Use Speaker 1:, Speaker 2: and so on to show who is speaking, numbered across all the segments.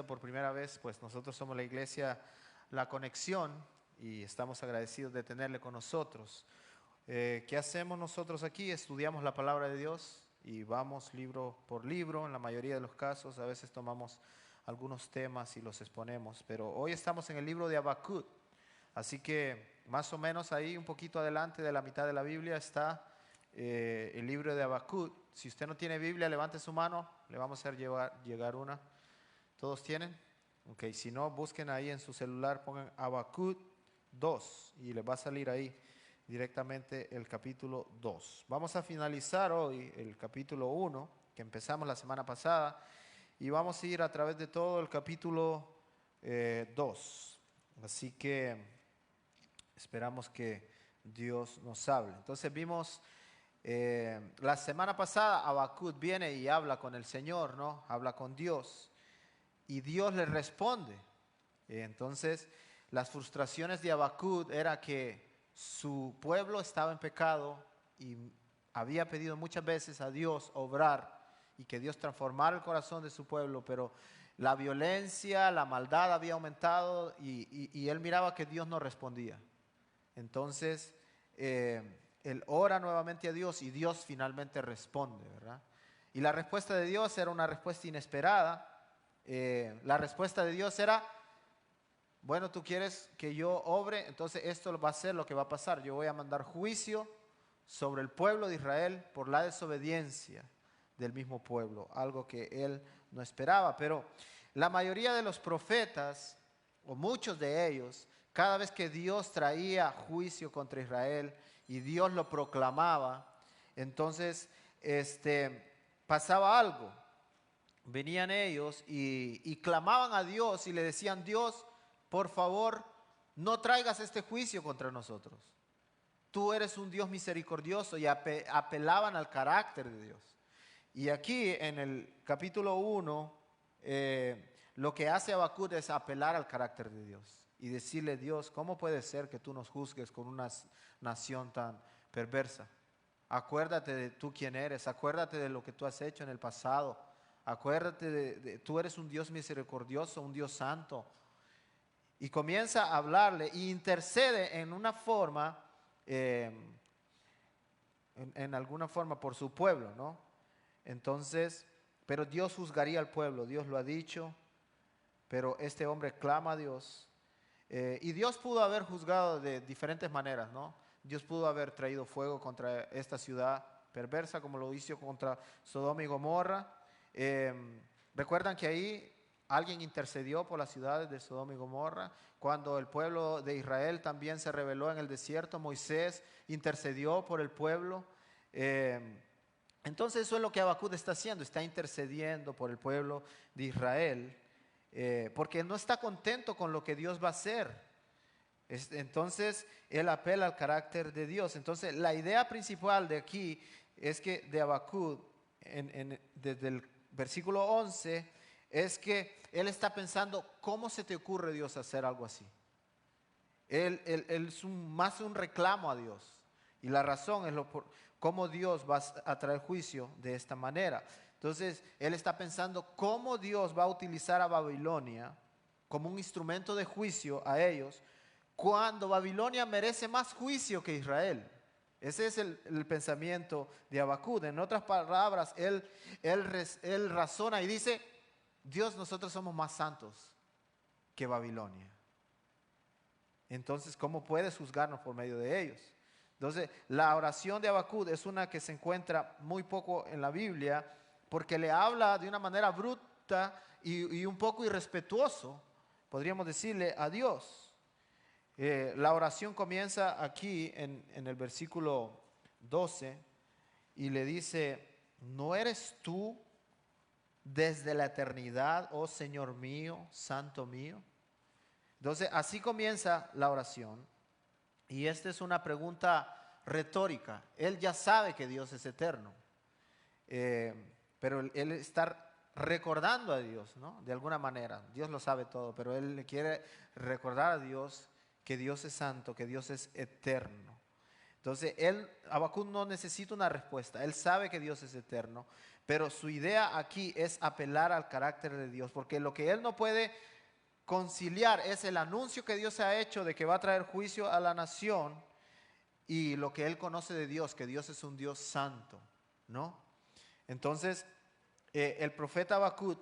Speaker 1: Por primera vez, pues nosotros somos la iglesia La Conexión y estamos agradecidos de tenerle con nosotros. ¿Qué hacemos nosotros aquí? Estudiamos la palabra de Dios y vamos libro por libro. En la mayoría de los casos, a veces tomamos algunos temas y los exponemos, pero hoy estamos en el libro de Habacuc. Así que más o menos ahí, un poquito adelante de la mitad de la Biblia, está el libro de Habacuc. Si usted no tiene Biblia, levante su mano, le vamos a hacer llegar una. ¿Todos tienen? Ok, si no, busquen ahí en su celular, pongan Habacuc 2 y les va a salir ahí directamente el capítulo 2. Vamos a finalizar hoy el capítulo 1 que empezamos la semana pasada y vamos a ir a través de todo el capítulo 2. Así que esperamos que Dios nos hable. Entonces vimos la semana pasada Habacuc viene y habla con el Señor, ¿no? Habla con Dios. Y Dios le responde. Entonces, las frustraciones de Habacuc era que su pueblo estaba en pecado y había pedido muchas veces a Dios obrar y que Dios transformara el corazón de su pueblo, pero la violencia, la maldad había aumentado y él miraba que Dios no respondía. Entonces, él ora nuevamente a Dios y Dios finalmente responde, ¿verdad? Y la respuesta de Dios era una respuesta inesperada. La respuesta de Dios era, bueno, tú quieres que yo obre, entonces esto va a ser lo que va a pasar. Yo voy a mandar juicio sobre el pueblo de Israel por la desobediencia del mismo pueblo, algo que él no esperaba. Pero la mayoría de los profetas, o muchos de ellos, cada vez que Dios traía juicio contra Israel y Dios lo proclamaba, entonces pasaba algo. Venían ellos y clamaban a Dios y le decían: Dios, por favor, no traigas este juicio contra nosotros. Tú eres un Dios misericordioso, y apelaban al carácter de Dios. Y aquí en el capítulo 1, lo que hace Habacuc es apelar al carácter de Dios y decirle: Dios, ¿cómo puede ser que tú nos juzgues con una nación tan perversa? Acuérdate de tú quién eres, acuérdate de lo que tú has hecho en el pasado. Acuérdate tú eres un Dios misericordioso, un Dios santo. Y comienza a hablarle y intercede en una forma, en alguna forma por su pueblo, ¿no? Entonces, pero Dios juzgaría al pueblo, Dios lo ha dicho, pero este hombre clama a Dios. Y Dios pudo haber juzgado de diferentes maneras, ¿no? Dios pudo haber traído fuego contra esta ciudad perversa, como lo hizo contra Sodoma y Gomorra. Recuerdan que ahí alguien intercedió por las ciudades de Sodoma y Gomorra. Cuando el pueblo de Israel también se rebeló en el desierto, Moisés intercedió por el pueblo. Entonces eso es lo que Habacuc está haciendo, está intercediendo por el pueblo de Israel, porque no está contento con lo que Dios va a hacer. Entonces él apela al carácter de Dios. Entonces la idea principal de aquí es que de Habacuc, desde el versículo 11, es que él está pensando: ¿cómo se te ocurre, Dios, hacer algo así? Él es más un reclamo a Dios. Y la razón es cómo Dios va a traer juicio de esta manera. Entonces, él está pensando cómo Dios va a utilizar a Babilonia como un instrumento de juicio a ellos, cuando Babilonia merece más juicio que Israel. Ese es el pensamiento de Habacuc. En otras palabras, él razona y dice: Dios, nosotros somos más santos que Babilonia. Entonces, ¿cómo puedes juzgarnos por medio de ellos? Entonces, la oración de Habacuc es una que se encuentra muy poco en la Biblia, porque le habla de una manera bruta y un poco irrespetuoso, podríamos decirle, a Dios. La oración comienza aquí en el versículo 12 y le dice: ¿no eres tú desde la eternidad, oh Señor mío, Santo mío? Entonces, así comienza la oración. Y esta es una pregunta retórica. Él ya sabe que Dios es eterno. Pero él está recordando a Dios, ¿no? De alguna manera. Dios lo sabe todo, pero él le quiere recordar a Dios que Dios es santo, que Dios es eterno. Entonces, Habacuc no necesita una respuesta. Él sabe que Dios es eterno, pero su idea aquí es apelar al carácter de Dios, porque lo que él no puede conciliar es el anuncio que Dios ha hecho de que va a traer juicio a la nación y lo que él conoce de Dios, que Dios es un Dios santo, ¿no? Entonces, el profeta Habacuc,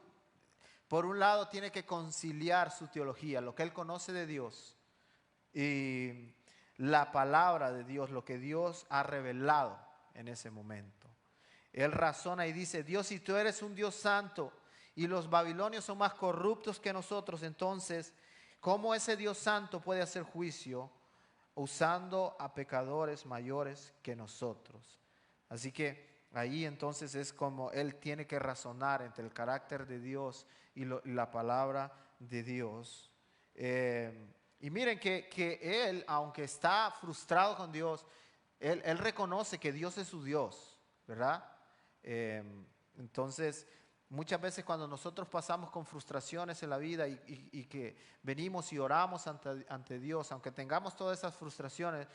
Speaker 1: por un lado, tiene que conciliar su teología, lo que él conoce de Dios y la palabra de Dios, lo que Dios ha revelado en ese momento. Él razona y dice: Dios, si tú eres un Dios santo y los babilonios son más corruptos que nosotros, entonces, ¿cómo ese Dios santo puede hacer juicio usando a pecadores mayores que nosotros? Así que ahí entonces es como él tiene que razonar entre el carácter de Dios y la palabra de Dios. Y miren que él, aunque está frustrado con Dios, él reconoce que Dios es su Dios, ¿verdad? Entonces, muchas veces cuando nosotros pasamos con frustraciones en la vida y que venimos y oramos ante Dios, aunque tengamos todas esas frustraciones,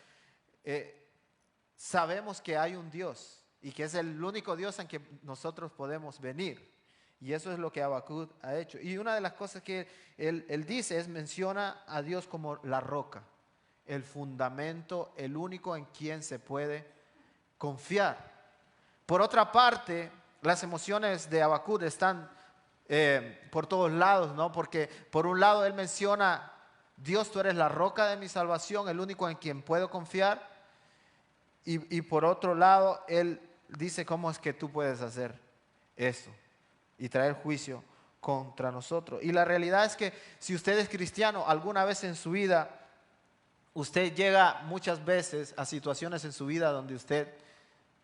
Speaker 1: sabemos que hay un Dios y que es el único Dios en que nosotros podemos venir. Y eso es lo que Habacuc ha hecho. Y una de las cosas que él dice es, menciona a Dios como la roca, el fundamento, el único en quien se puede confiar. Por otra parte, las emociones de Habacuc están por todos lados, ¿no? Porque por un lado él menciona: Dios, tú eres la roca de mi salvación, el único en quien puedo confiar. Y por otro lado, él dice: ¿cómo es que tú puedes hacer eso y traer juicio contra nosotros? Y la realidad es que si usted es cristiano, alguna vez en su vida, usted llega muchas veces a situaciones en su vida donde usted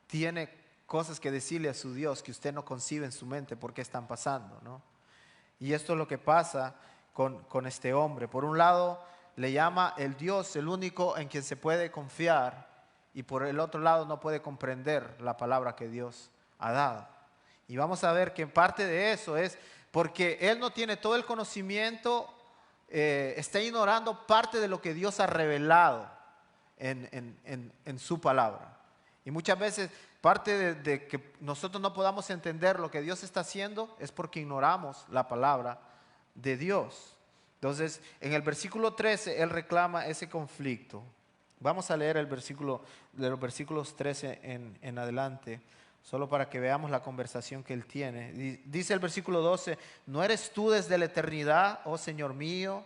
Speaker 1: tiene cosas que decirle a su Dios que usted no concibe en su mente por qué están pasando, ¿no? Y esto es lo que pasa con este hombre. Por un lado, le llama el Dios, el único en quien se puede confiar, y por el otro lado no puede comprender la palabra que Dios ha dado. Y vamos a ver que parte de eso es porque él no tiene todo el conocimiento, está ignorando parte de lo que Dios ha revelado en su palabra. Y muchas veces parte de que nosotros no podamos entender lo que Dios está haciendo es porque ignoramos la palabra de Dios. Entonces, en el versículo 13, él reclama ese conflicto. Vamos a leer el versículo, de los versículos 13 en adelante, solo para que veamos la conversación que él tiene. Dice el versículo 12: ¿no eres tú desde la eternidad, oh Señor mío,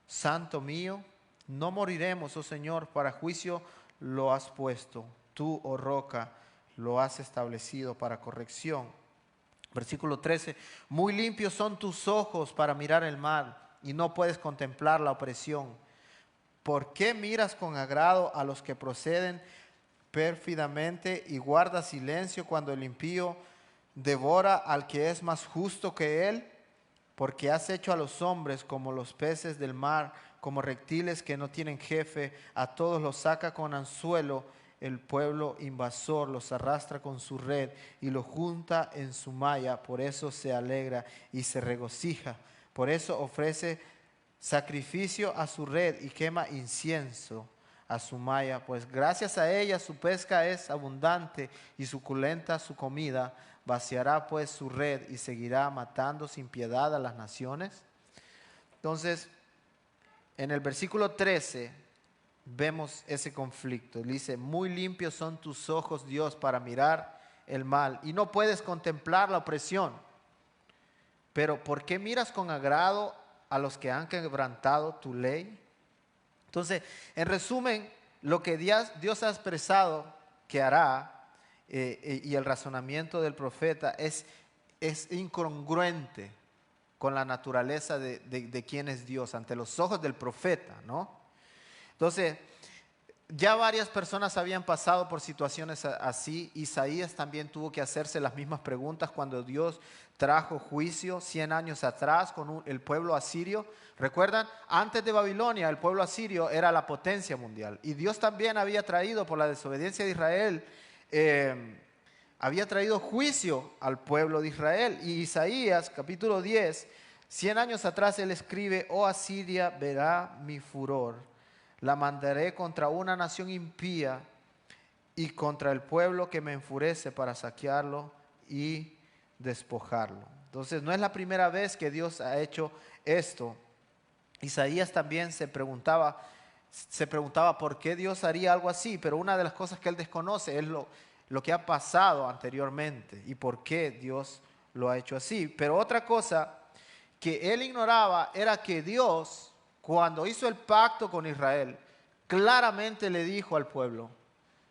Speaker 1: Santo mío? No moriremos, oh Señor, para juicio lo has puesto. Tú, oh roca, lo has establecido para corrección. Versículo 13: muy limpios son tus ojos para mirar el mal y no puedes contemplar la opresión. ¿Por qué miras con agrado a los que proceden pérfidamente y guardas silencio cuando el impío devora al que es más justo que él? Porque has hecho a los hombres como los peces del mar, como reptiles que no tienen jefe, a todos los saca con anzuelo. El pueblo invasor los arrastra con su red y los junta en su malla. Por eso se alegra y se regocija. Por eso ofrece sacrificio a su red y quema incienso a su malla. Pues gracias a ella su pesca es abundante y suculenta su comida. Vaciará pues su red y seguirá matando sin piedad a las naciones. Entonces, en el versículo 13 vemos ese conflicto. Dice: muy limpios son tus ojos, Dios, para mirar el mal y no puedes contemplar la opresión. Pero ¿por qué miras con agrado a los que han quebrantado tu ley? Entonces, en resumen, lo que Dios ha expresado que hará, y el razonamiento del profeta es incongruente con la naturaleza de quién es Dios ante los ojos del profeta, ¿no? Entonces, ya varias personas habían pasado por situaciones así. Isaías también tuvo que hacerse las mismas preguntas cuando Dios trajo juicio 100 años atrás con el pueblo asirio. ¿Recuerdan? Antes de Babilonia, el pueblo asirio era la potencia mundial. Y Dios también había traído, por la desobediencia de Israel, había traído juicio al pueblo de Israel. Y Isaías, capítulo 10, 100 años atrás, él escribe: oh Asiria, verá mi furor. La mandaré contra una nación impía y contra el pueblo que me enfurece para saquearlo y despojarlo. Entonces no es la primera vez que Dios ha hecho esto. Isaías también se preguntaba por qué Dios haría algo así, pero una de las cosas que él desconoce es lo que ha pasado anteriormente y por qué Dios lo ha hecho así. Pero otra cosa que él ignoraba era que Dios, cuando hizo el pacto con Israel, claramente le dijo al pueblo: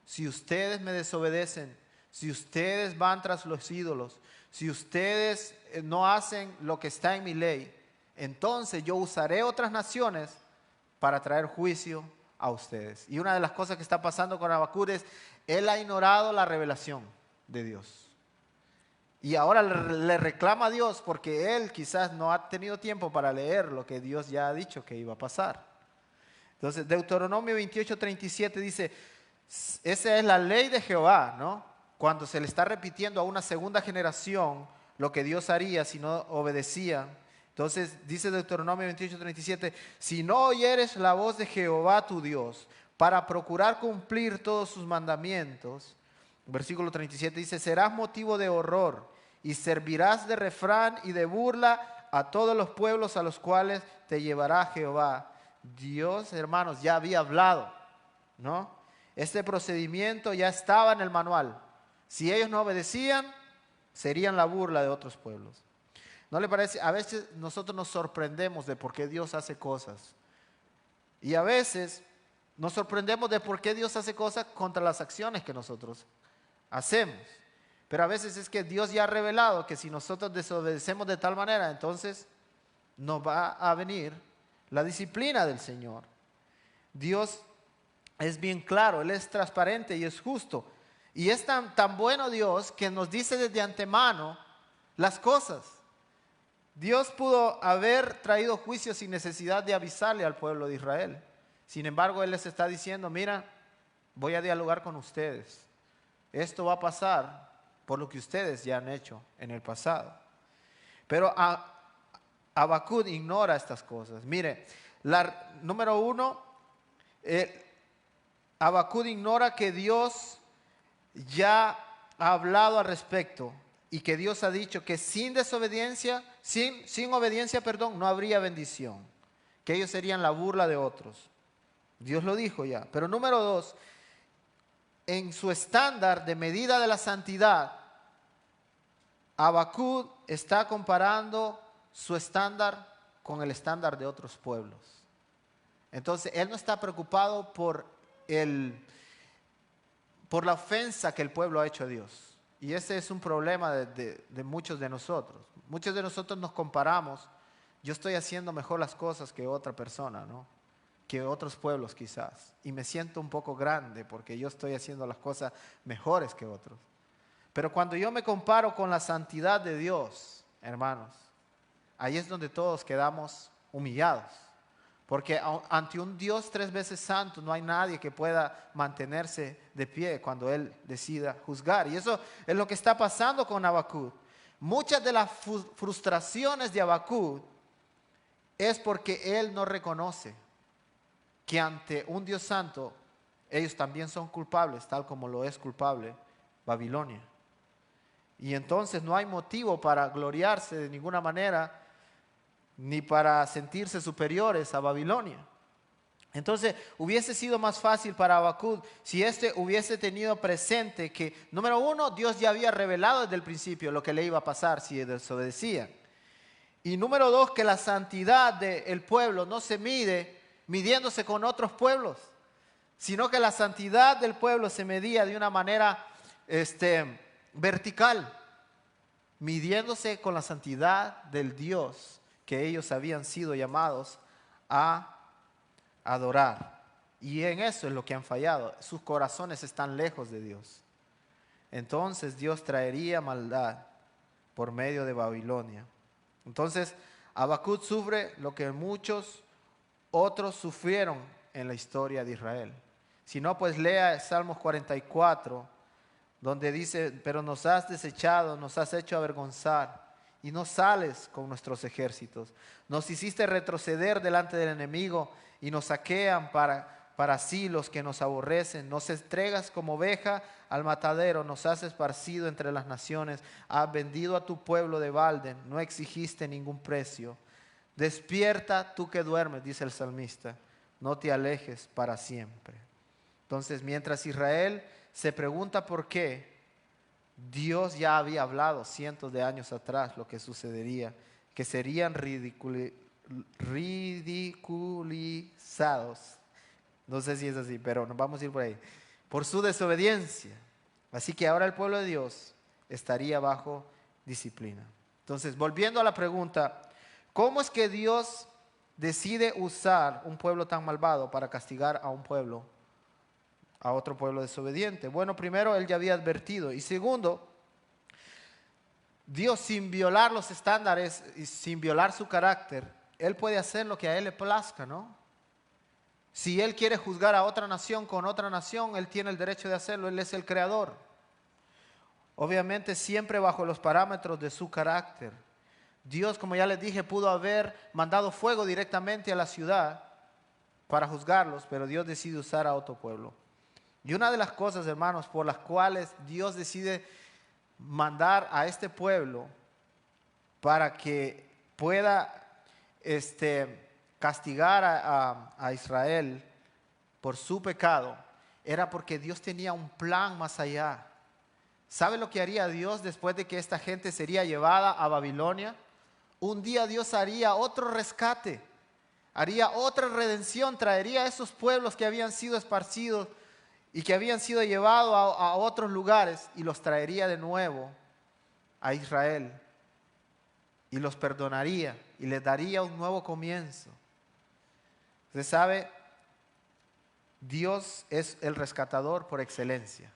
Speaker 1: si ustedes me desobedecen, si ustedes van tras los ídolos, si ustedes no hacen lo que está en mi ley, entonces yo usaré otras naciones para traer juicio a ustedes. Y una de las cosas que está pasando con Habacuc es, él ha ignorado la revelación de Dios. Y ahora le reclama a Dios porque él quizás no ha tenido tiempo para leer lo que Dios ya ha dicho que iba a pasar. Entonces, Deuteronomio 28:37 dice, esa es la ley de Jehová, ¿no? Cuando se le está repitiendo a una segunda generación lo que Dios haría si no obedecía. Entonces dice Deuteronomio 28:37, si no oyeres la voz de Jehová tu Dios para procurar cumplir todos sus mandamientos, versículo 37 dice, serás motivo de horror y servirás de refrán y de burla a todos los pueblos a los cuales te llevará Jehová. Dios, hermanos, ya había hablado, ¿no? Este procedimiento ya estaba en el manual. Si ellos no obedecían, serían la burla de otros pueblos. ¿No le parece? A veces nosotros nos sorprendemos de por qué Dios hace cosas. Y a veces nos sorprendemos de por qué Dios hace cosas contra las acciones que nosotros hacemos. Pero a veces es que Dios ya ha revelado que si nosotros desobedecemos de tal manera, entonces nos va a venir la disciplina del Señor. Dios es bien claro, Él es transparente y es justo. Y es tan bueno Dios que nos dice desde antemano las cosas. Dios pudo haber traído juicio sin necesidad de avisarle al pueblo de Israel. Sin embargo, Él les está diciendo, mira, voy a dialogar con ustedes. Esto va a pasar por lo que ustedes ya han hecho en el pasado. Pero Habacuc ignora estas cosas. Mire, número uno, Habacuc ignora que Dios ya ha hablado al respecto y que Dios ha dicho que sin obediencia, no habría bendición, que ellos serían la burla de otros. Dios lo dijo ya. Pero número dos, en su estándar de medida de la santidad, Habacuc está comparando su estándar con el estándar de otros pueblos. Entonces, él no está preocupado por la ofensa que el pueblo ha hecho a Dios. Y ese es un problema de muchos de nosotros. Muchos de nosotros nos comparamos. Yo estoy haciendo mejor las cosas que otra persona, ¿no? Que otros pueblos quizás. Y me siento un poco grande porque yo estoy haciendo las cosas mejores que otros. Pero cuando yo me comparo con la santidad de Dios, hermanos, ahí es donde todos quedamos humillados. Porque ante un Dios 3 veces santo no hay nadie que pueda mantenerse de pie cuando Él decida juzgar. Y eso es lo que está pasando con Habacuc. Muchas de las frustraciones de Habacuc es porque él no reconoce que ante un Dios santo ellos también son culpables, tal como lo es culpable Babilonia. Y entonces no hay motivo para gloriarse de ninguna manera, ni para sentirse superiores a Babilonia. Entonces hubiese sido más fácil para Habacuc si hubiese tenido presente que, número uno, Dios ya había revelado desde el principio lo que le iba a pasar si desobedecían. Y número dos, que la santidad del pueblo no se mide midiéndose con otros pueblos, sino que la santidad del pueblo se medía de una manera vertical, midiéndose con la santidad del Dios que ellos habían sido llamados a adorar. Y en eso es lo que han fallado. Sus corazones están lejos de Dios. Entonces Dios traería maldad por medio de Babilonia. Entonces Habacuc sufre lo que muchos otros sufrieron en la historia de Israel. Si no, pues lea Salmos 44, donde dice, pero nos has desechado, nos has hecho avergonzar y no sales con nuestros ejércitos. Nos hiciste retroceder delante del enemigo y nos saquean para para sí los que nos aborrecen. Nos entregas como oveja al matadero, nos has esparcido entre las naciones. Has vendido a tu pueblo de balde, no exigiste ningún precio. Despierta tú que duermes, dice el salmista, no te alejes para siempre. Entonces, mientras Israel se pregunta por qué, Dios ya había hablado cientos de años atrás lo que sucedería, que serían ridiculizados. No sé si es así, pero nos vamos a ir por ahí. Por su desobediencia. Así que ahora el pueblo de Dios estaría bajo disciplina. Entonces, volviendo a la pregunta, ¿cómo es que Dios decide usar un pueblo tan malvado para castigar a un pueblo, a otro pueblo desobediente? Bueno, primero, Él ya había advertido. Y segundo, Dios, sin violar los estándares y sin violar su carácter, Él puede hacer lo que a Él le plazca, ¿no? Si Él quiere juzgar a otra nación con otra nación, Él tiene el derecho de hacerlo. Él es el creador. Obviamente siempre bajo los parámetros de su carácter. Dios, como ya les dije, pudo haber mandado fuego directamente a la ciudad para juzgarlos, pero Dios decide usar a otro pueblo. Y una de las cosas, hermanos, por las cuales Dios decide mandar a este pueblo para que pueda castigar a Israel por su pecado, era porque Dios tenía un plan más allá. ¿Sabe lo que haría Dios después de que esta gente sería llevada a Babilonia? Un día Dios haría otro rescate, haría otra redención, traería a esos pueblos que habían sido esparcidos y que habían sido llevados a otros lugares y los traería de nuevo a Israel y los perdonaría y les daría un nuevo comienzo. Usted sabe, Dios es el rescatador por excelencia.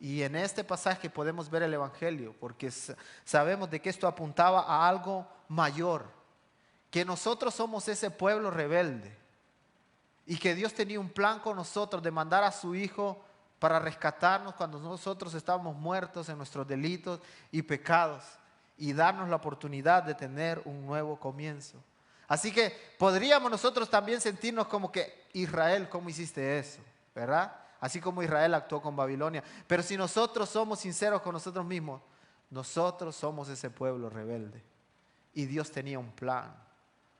Speaker 1: Y en este pasaje podemos ver el Evangelio, porque sabemos de que esto apuntaba a algo mayor, que nosotros somos ese pueblo rebelde y que Dios tenía un plan con nosotros de mandar a su Hijo para rescatarnos cuando nosotros estábamos muertos en nuestros delitos y pecados y darnos la oportunidad de tener un nuevo comienzo. Así que podríamos nosotros también sentirnos como que Israel, ¿cómo hiciste eso? ¿Verdad? Así como Israel actuó con Babilonia. Pero si nosotros somos sinceros con nosotros mismos, nosotros somos ese pueblo rebelde. Y Dios tenía un plan.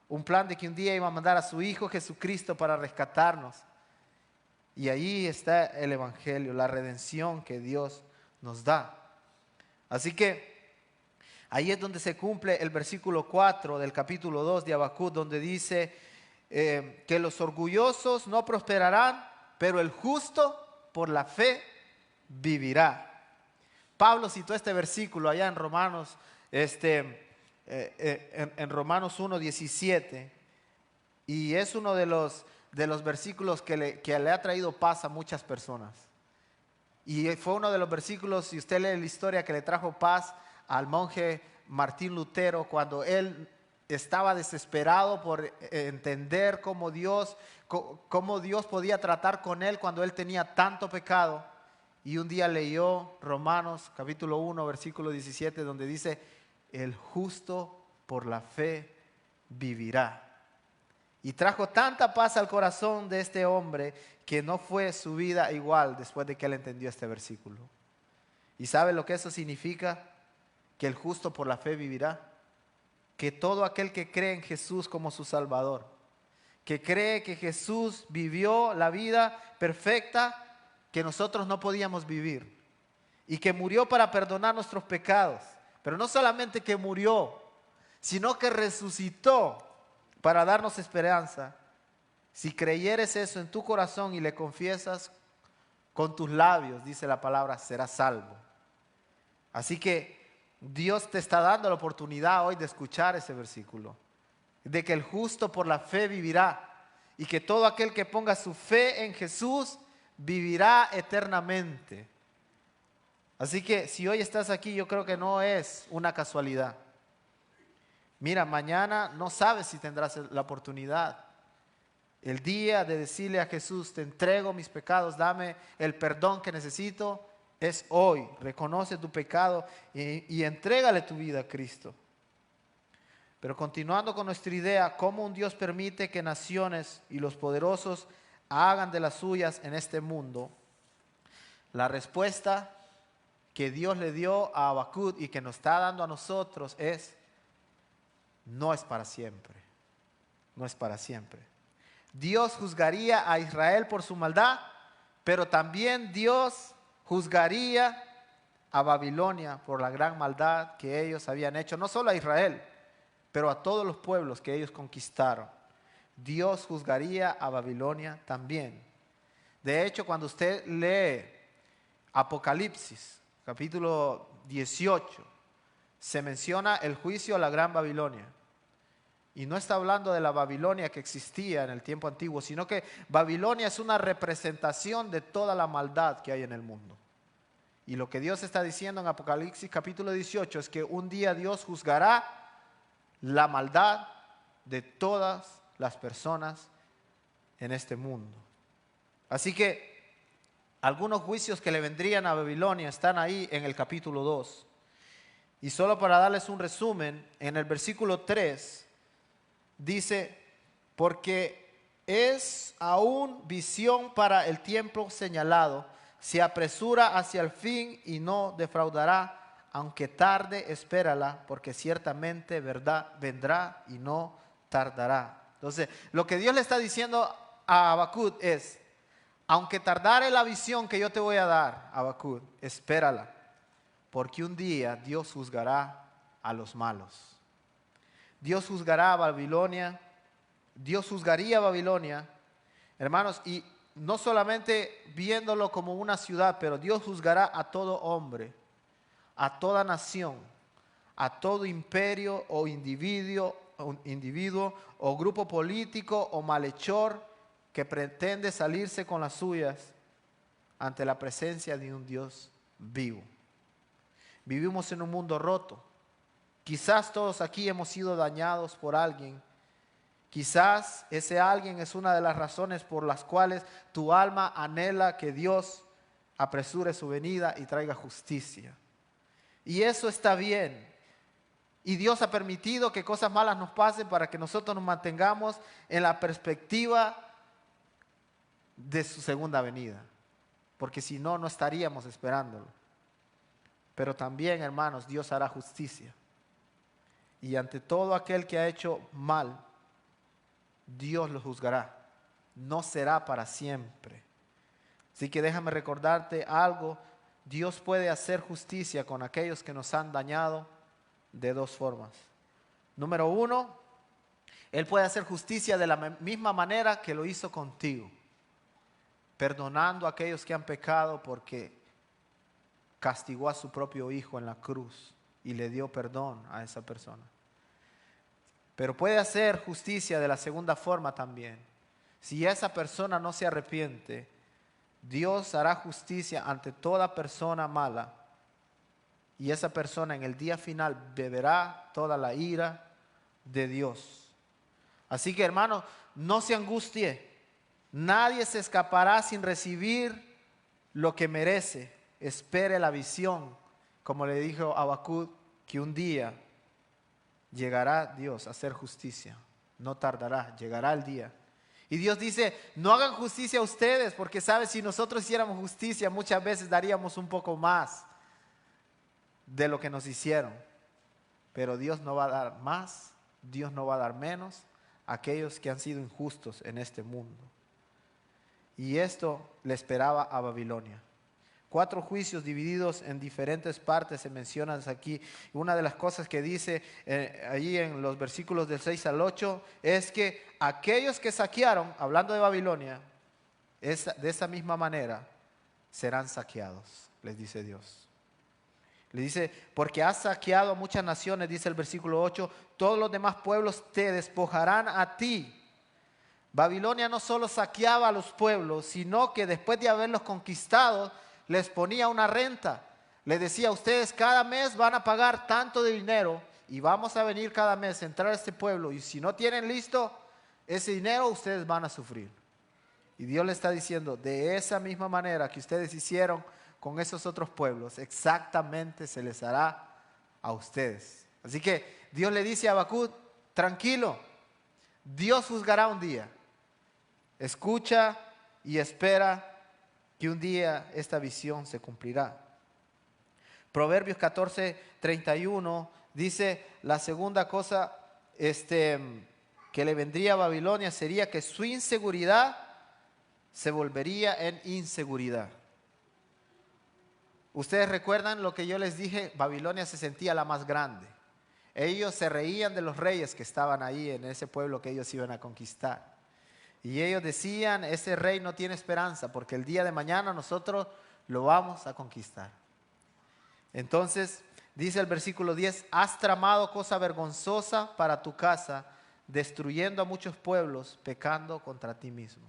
Speaker 1: Un plan de que un día iba a mandar a su Hijo Jesucristo para rescatarnos. Y ahí está el Evangelio, la redención que Dios nos da. Así que ahí es donde se cumple el versículo 4 del capítulo 2 de Habacuc, donde dice que los orgullosos no prosperarán, pero el justo por la fe vivirá. Pablo citó este versículo allá en Romanos, en Romanos 1:17, y es uno de los versículos que le ha traído paz a muchas personas. Y fue uno de los versículos, si usted lee la historia, que le trajo paz al monje Martín Lutero cuando él estaba desesperado por entender cómo Dios podía tratar con él cuando él tenía tanto pecado. Y un día leyó Romanos capítulo 1, versículo 17, donde dice, el justo por la fe vivirá. Y trajo tanta paz al corazón de este hombre que no fue su vida igual después de que él entendió este versículo. ¿Y sabe lo que eso significa? Que el justo por la fe vivirá. Que todo aquel que cree en Jesús como su Salvador, que cree que Jesús vivió la vida perfecta que nosotros no podíamos vivir y que murió para perdonar nuestros pecados, pero no solamente que murió, sino que resucitó para darnos esperanza. Si creyeres eso en tu corazón y le confiesas con tus labios, dice la palabra, serás salvo. Así que Dios te está dando la oportunidad hoy de escuchar ese versículo, de que el justo por la fe vivirá y que todo aquel que ponga su fe en Jesús vivirá eternamente. Así que si hoy estás aquí, yo creo que no es una casualidad. Mira, mañana no sabes si tendrás la oportunidad. El día de decirle a Jesús, te entrego mis pecados, dame el perdón que necesito, es hoy. Reconoce tu pecado y entrégale tu vida a Cristo. Pero continuando con nuestra idea, ¿cómo un Dios permite que naciones y los poderosos hagan de las suyas en este mundo, la respuesta que Dios le dio a Habacuc y que nos está dando a nosotros es: no es para siempre, no es para siempre. Dios juzgaría a Israel por su maldad, pero también Dios juzgaría a Babilonia por la gran maldad que ellos habían hecho, no solo a Israel, pero a todos los pueblos que ellos conquistaron. Dios juzgaría a Babilonia también. De hecho, cuando usted lee Apocalipsis, capítulo 18, se menciona el juicio a la gran Babilonia. Y no está hablando de la Babilonia que existía en el tiempo antiguo, sino que Babilonia es una representación de toda la maldad que hay en el mundo. Y lo que Dios está diciendo en Apocalipsis capítulo 18 es que un día Dios juzgará la maldad de todas las personas en este mundo. Así que algunos juicios que le vendrían a Babilonia están ahí en el capítulo 2. Y solo para darles un resumen, en el versículo 3 dice: porque es aún visión para el tiempo señalado, se apresura hacia el fin y no defraudará, aunque tarde, espérala, porque ciertamente verdad vendrá y no tardará. Entonces, lo que Dios le está diciendo a Habacuc es: aunque tardare la visión que yo te voy a dar, Habacuc, espérala, porque un día Dios juzgará a los malos. Dios juzgará a Babilonia, Dios juzgaría a Babilonia, hermanos, y no solamente viéndolo como una ciudad, pero Dios juzgará a todo hombre, a toda nación, a todo imperio o individuo o grupo político o malhechor que pretende salirse con las suyas ante la presencia de un Dios vivo. Vivimos en un mundo roto. Quizás todos aquí hemos sido dañados por alguien. Quizás ese alguien es una de las razones por las cuales tu alma anhela que Dios apresure su venida y traiga justicia. Y eso está bien. Y Dios ha permitido que cosas malas nos pasen para que nosotros nos mantengamos en la perspectiva de su segunda venida. Porque si no, no estaríamos esperándolo. Pero también, hermanos, Dios hará justicia. Y ante todo aquel que ha hecho mal, Dios lo juzgará. No será para siempre. Así que déjame recordarte algo. Dios puede hacer justicia con aquellos que nos han dañado de dos formas. Número uno, Él puede hacer justicia de la misma manera que lo hizo contigo, perdonando a aquellos que han pecado porque castigó a su propio Hijo en la cruz y le dio perdón a esa persona. Pero puede hacer justicia de la segunda forma también. Si esa persona no se arrepiente, Dios hará justicia ante toda persona mala. Y esa persona en el día final beberá toda la ira de Dios. Así que, hermano, no se angustie. Nadie se escapará sin recibir lo que merece. Espere la visión, como le dijo Habacuc, que un día llegará Dios a hacer justicia. No tardará, llegará el día. Y Dios dice: no hagan justicia a ustedes, porque sabe, si nosotros hiciéramos justicia, muchas veces daríamos un poco más de lo que nos hicieron. Pero Dios no va a dar más, Dios no va a dar menos a aquellos que han sido injustos en este mundo. Y esto le esperaba a Babilonia. 4 juicios divididos en diferentes partes se mencionan aquí. Una de las cosas que dice allí en los versículos del 6 al 8 es que aquellos que saquearon, hablando de Babilonia, de esa misma manera serán saqueados, les dice Dios. Le dice: porque has saqueado a muchas naciones, dice el versículo 8, todos los demás pueblos te despojarán a ti. Babilonia no solo saqueaba a los pueblos, sino que después de haberlos conquistado, les ponía una renta. Les decía: ustedes cada mes van a pagar tanto de dinero y vamos a venir cada mes a entrar a este pueblo, y si no tienen listo ese dinero, ustedes van a sufrir. Y Dios le está diciendo: de esa misma manera que ustedes hicieron con esos otros pueblos, exactamente se les hará a ustedes. Así que Dios le dice a Habacuc: tranquilo, Dios juzgará un día. Escucha y espera que un día esta visión se cumplirá. Proverbios 14:31 dice, la segunda cosa que le vendría a Babilonia sería que su inseguridad se volvería en inseguridad. Ustedes recuerdan lo que yo les dije, Babilonia se sentía la más grande. Ellos se reían de los reyes que estaban ahí en ese pueblo que ellos iban a conquistar. Y ellos decían, ese rey no tiene esperanza porque el día de mañana nosotros lo vamos a conquistar. Entonces, dice el versículo 10, has tramado cosa vergonzosa para tu casa, destruyendo a muchos pueblos, pecando contra ti mismo.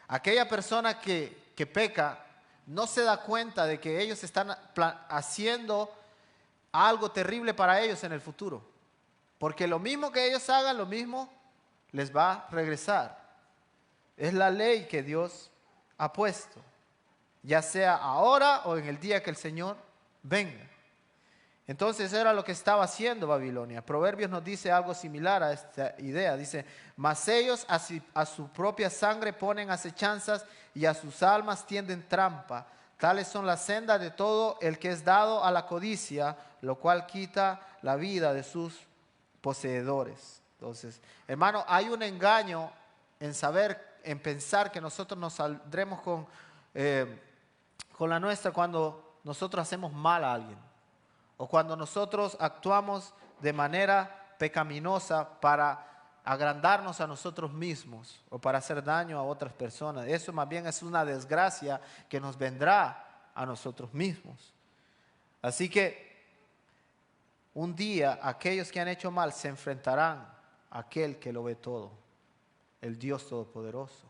Speaker 1: Aquella persona que peca no se da cuenta de que ellos están haciendo algo terrible para ellos en el futuro. Porque lo mismo que ellos hagan, lo mismo les va a regresar. Es la ley que Dios ha puesto, ya sea ahora o en el día que el Señor venga. Entonces era lo que estaba haciendo Babilonia. Proverbios nos dice algo similar a esta idea. Dice, mas ellos a su propia sangre ponen acechanzas y a sus almas tienden trampa. Tales son las sendas de todo el que es dado a la codicia, lo cual quita la vida de sus poseedores. Entonces, hermano, hay un engaño en pensar que nosotros nos saldremos con la nuestra cuando nosotros hacemos mal a alguien. O cuando nosotros actuamos de manera pecaminosa para agrandarnos a nosotros mismos o para hacer daño a otras personas. Eso más bien es una desgracia que nos vendrá a nosotros mismos. Así que un día aquellos que han hecho mal se enfrentarán a aquel que lo ve todo, el Dios Todopoderoso.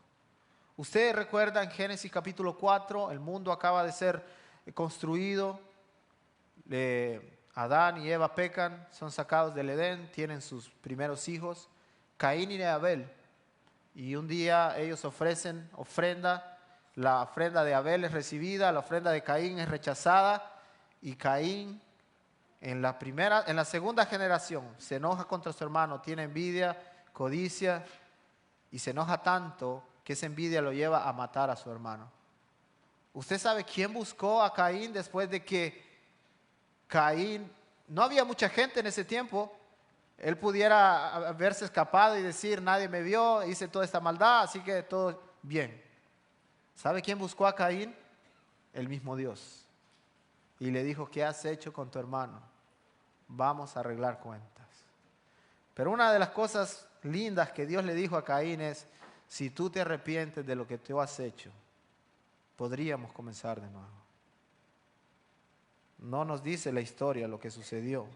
Speaker 1: Ustedes recuerdan Génesis capítulo 4, el mundo acaba de ser construido. Adán y Eva pecan, son sacados del Edén, tienen sus primeros hijos, Caín y Abel. Y un día ellos ofrecen ofrenda, la ofrenda de Abel es recibida, la ofrenda de Caín es rechazada, y Caín en la segunda generación se enoja contra su hermano, tiene envidia, codicia, y se enoja tanto que esa envidia lo lleva a matar a su hermano. ¿Usted sabe quién buscó a Caín después de que Caín, no había mucha gente en ese tiempo, él pudiera haberse escapado y decir, nadie me vio, hice toda esta maldad, así que todo bien? ¿Sabe quién buscó a Caín? El mismo Dios. Y le dijo, ¿qué has hecho con tu hermano? Vamos a arreglar cuentas. Pero una de las cosas lindas que Dios le dijo a Caín es, si tú te arrepientes de lo que tú has hecho, podríamos comenzar de nuevo. No nos dice la historia lo que sucedió,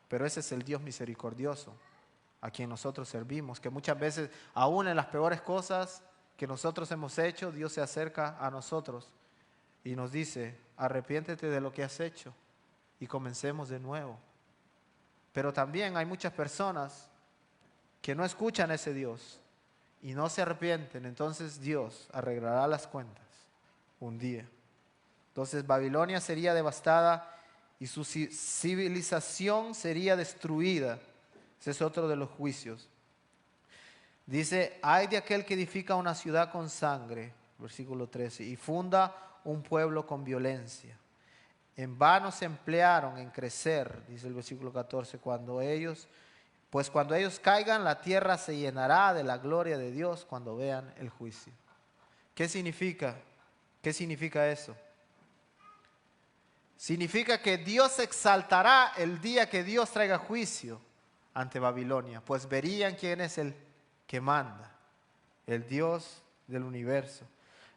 Speaker 1: pero ese es el Dios misericordioso a quien nosotros servimos, que muchas veces, aún en las peores cosas que nosotros hemos hecho, Dios se acerca a nosotros y nos dice, arrepiéntete de lo que has hecho y comencemos de nuevo. Pero también hay muchas personas que no escuchan a ese Dios y no se arrepienten, entonces Dios arreglará las cuentas un día. Entonces Babilonia sería devastada y su civilización sería destruida. Ese es otro de los juicios. Dice, ay de aquel que edifica una ciudad con sangre, versículo 13, y funda un pueblo con violencia. En vano se emplearon en crecer, dice el versículo 14, cuando ellos caigan, la tierra se llenará de la gloria de Dios cuando vean el juicio. ¿Qué significa? ¿Qué significa eso? Significa que Dios se exaltará el día que Dios traiga juicio ante Babilonia, pues verían quién es el que manda, el Dios del universo.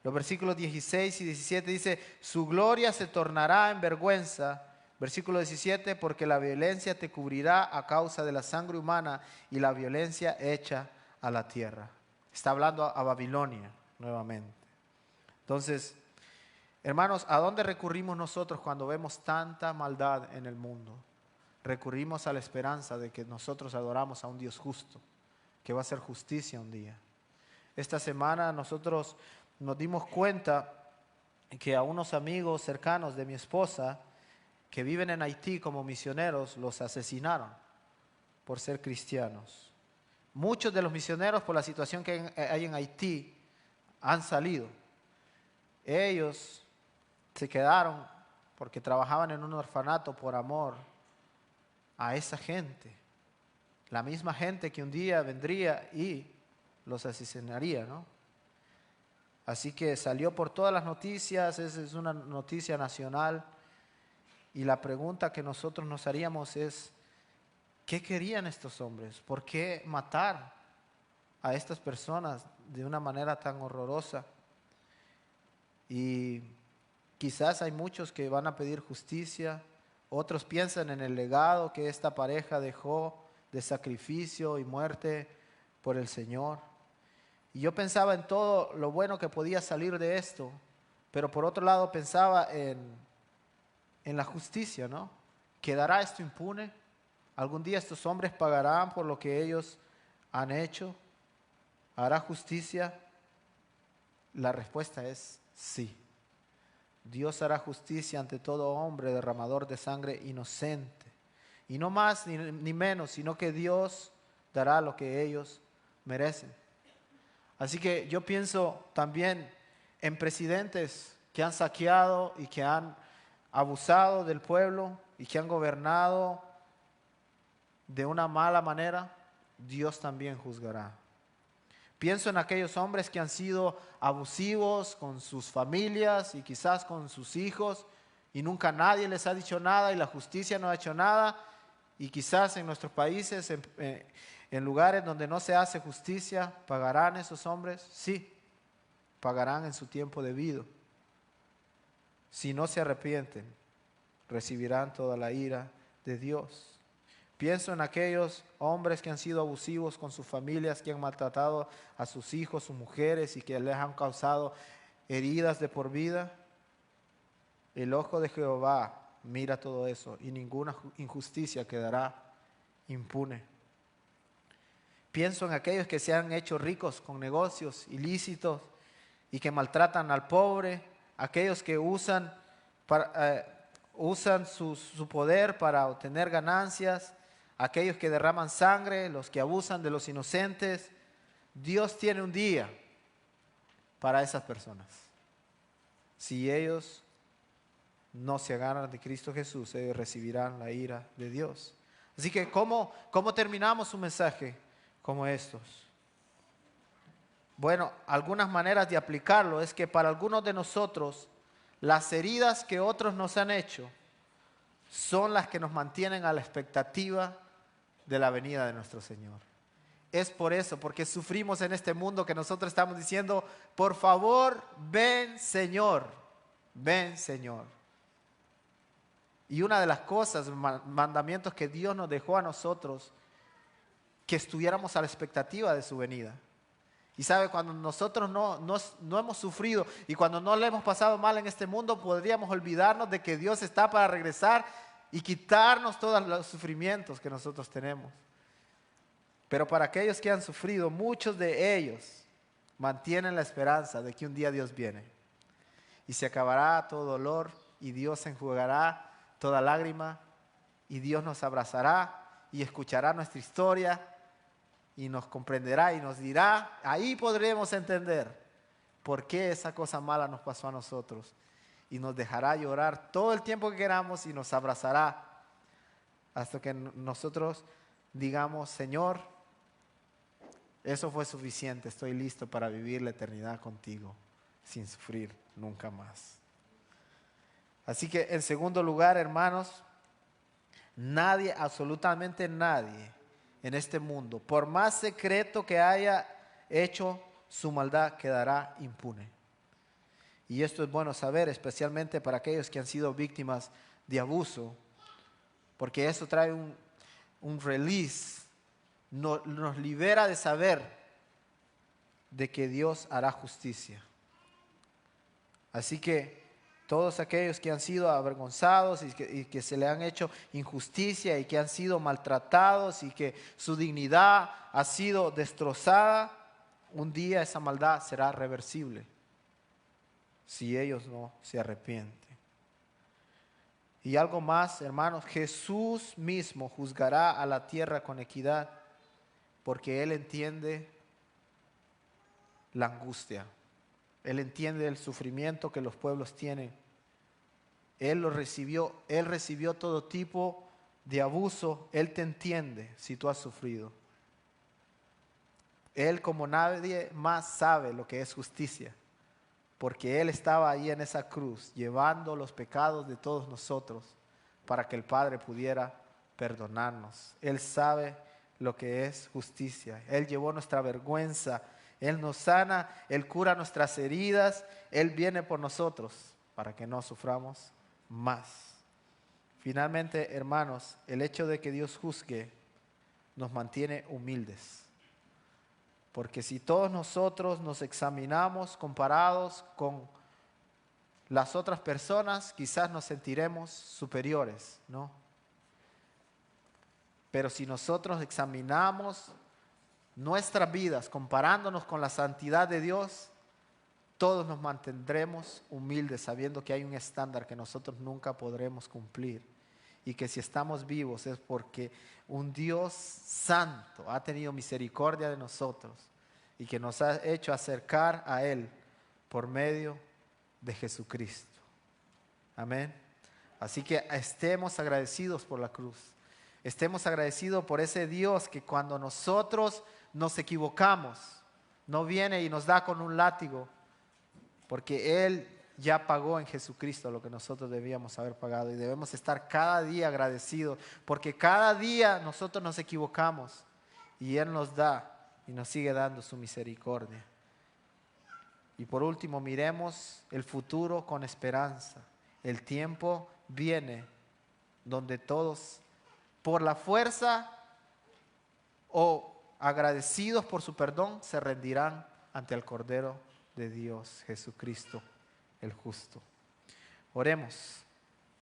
Speaker 1: Los versículos 16 y 17 dice, su gloria se tornará en vergüenza. Versículo 17, porque la violencia te cubrirá a causa de la sangre humana y la violencia hecha a la tierra. Está hablando a Babilonia nuevamente. Entonces, hermanos, ¿a dónde recurrimos nosotros cuando vemos tanta maldad en el mundo? Recurrimos a la esperanza de que nosotros adoramos a un Dios justo, que va a hacer justicia un día. Esta semana nosotros nos dimos cuenta que a unos amigos cercanos de mi esposa que viven en Haití como misioneros los asesinaron por ser cristianos. Muchos de los misioneros, por la situación que hay en Haití, han salido. Ellos se quedaron porque trabajaban en un orfanato por amor a esa gente. La misma gente que un día vendría y los asesinaría, ¿no? Así que salió por todas las noticias, esa es una noticia nacional. Y la pregunta que nosotros nos haríamos es, ¿qué querían estos hombres? ¿Por qué matar a estas personas de una manera tan horrorosa? Y quizás hay muchos que van a pedir justicia, otros piensan en el legado que esta pareja dejó de sacrificio y muerte por el Señor. Y yo pensaba en todo lo bueno que podía salir de esto, pero por otro lado pensaba en la justicia, ¿no? ¿Quedará esto impune? ¿Algún día estos hombres pagarán por lo que ellos han hecho? ¿Hará justicia? La respuesta es sí. Dios hará justicia ante todo hombre derramador de sangre inocente. Y no más ni menos, sino que Dios dará lo que ellos merecen. Así que yo pienso también en presidentes que han saqueado y que han abusado del pueblo y que han gobernado de una mala manera. Dios también juzgará. Pienso en aquellos hombres que han sido abusivos con sus familias y quizás con sus hijos y nunca nadie les ha dicho nada y la justicia no ha hecho nada. Y quizás en nuestros países, en lugares donde no se hace justicia, ¿pagarán esos hombres? Sí, pagarán en su tiempo debido. Si no se arrepienten, recibirán toda la ira de Dios. Pienso en aquellos hombres que han sido abusivos con sus familias, que han maltratado a sus hijos, sus mujeres y que les han causado heridas de por vida. El ojo de Jehová mira todo eso y ninguna injusticia quedará impune. Pienso en aquellos que se han hecho ricos con negocios ilícitos y que maltratan al pobre, aquellos que usan su poder para obtener ganancias, aquellos que derraman sangre, los que abusan de los inocentes. Dios tiene un día para esas personas. Si ellos no se agarran de Cristo Jesús, ellos recibirán la ira de Dios. Así que, ¿cómo terminamos un mensaje como estos? Bueno, algunas maneras de aplicarlo es que para algunos de nosotros, las heridas que otros nos han hecho son las que nos mantienen a la expectativa de la venida de nuestro Señor. Es por eso, porque sufrimos en este mundo que nosotros estamos diciendo, por favor, ven Señor, ven Señor. Y una de las cosas, mandamientos que Dios nos dejó a nosotros, que estuviéramos a la expectativa de su venida. Y sabe, cuando nosotros no hemos sufrido y cuando no le hemos pasado mal en este mundo, podríamos olvidarnos de que Dios está para regresar y quitarnos todos los sufrimientos que nosotros tenemos. Pero para aquellos que han sufrido, muchos de ellos mantienen la esperanza de que un día Dios viene. Y se acabará todo dolor y Dios enjugará toda lágrima y Dios nos abrazará y escuchará nuestra historia y nos comprenderá y nos dirá, ahí podremos entender por qué esa cosa mala nos pasó a nosotros. Y nos dejará llorar todo el tiempo que queramos y nos abrazará hasta que nosotros digamos, Señor, eso fue suficiente, estoy listo para vivir la eternidad contigo sin sufrir nunca más. Así que en segundo lugar, hermanos, nadie, absolutamente nadie en este mundo, por más secreto que haya hecho su maldad, quedará impune. Y esto es bueno saber, especialmente para aquellos que han sido víctimas de abuso, porque eso trae un release, nos libera de saber de que Dios hará justicia. Así que todos aquellos que han sido avergonzados y que se le han hecho injusticia y que han sido maltratados y que su dignidad ha sido destrozada, un día esa maldad será reversible si ellos no se arrepienten. Y algo más, hermanos, Jesús mismo juzgará a la tierra con equidad porque Él entiende la angustia Él entiende el sufrimiento que los pueblos tienen. Él lo recibió, Él recibió todo tipo de abuso. Él te entiende si tú has sufrido. Él como nadie más sabe lo que es justicia, porque Él estaba ahí en esa cruz llevando los pecados de todos nosotros para que el Padre pudiera perdonarnos. Él sabe lo que es justicia. Él llevó nuestra vergüenza. Él nos sana, Él cura nuestras heridas. Él viene por nosotros para que no suframos más. Finalmente, hermanos, el hecho de que Dios juzgue nos mantiene humildes. Porque si todos nosotros nos examinamos comparados con las otras personas, quizás nos sentiremos superiores, ¿no? Pero si nosotros examinamos nuestras vidas comparándonos con la santidad de Dios, todos nos mantendremos humildes sabiendo que hay un estándar que nosotros nunca podremos cumplir. Y que si estamos vivos es porque un Dios santo ha tenido misericordia de nosotros y que nos ha hecho acercar a Él por medio de Jesucristo. Amén. Así que estemos agradecidos por la cruz. Estemos agradecidos por ese Dios que cuando nosotros nos equivocamos, no viene y nos da con un látigo, porque Él ya pagó en Jesucristo lo que nosotros debíamos haber pagado, y debemos estar cada día agradecidos, porque cada día nosotros nos equivocamos y Él nos da y nos sigue dando su misericordia. Y por último, miremos el futuro con esperanza. El tiempo viene donde todos, por la fuerza o agradecidos por su perdón, se rendirán ante el Cordero de Dios, Jesucristo el justo. Oremos.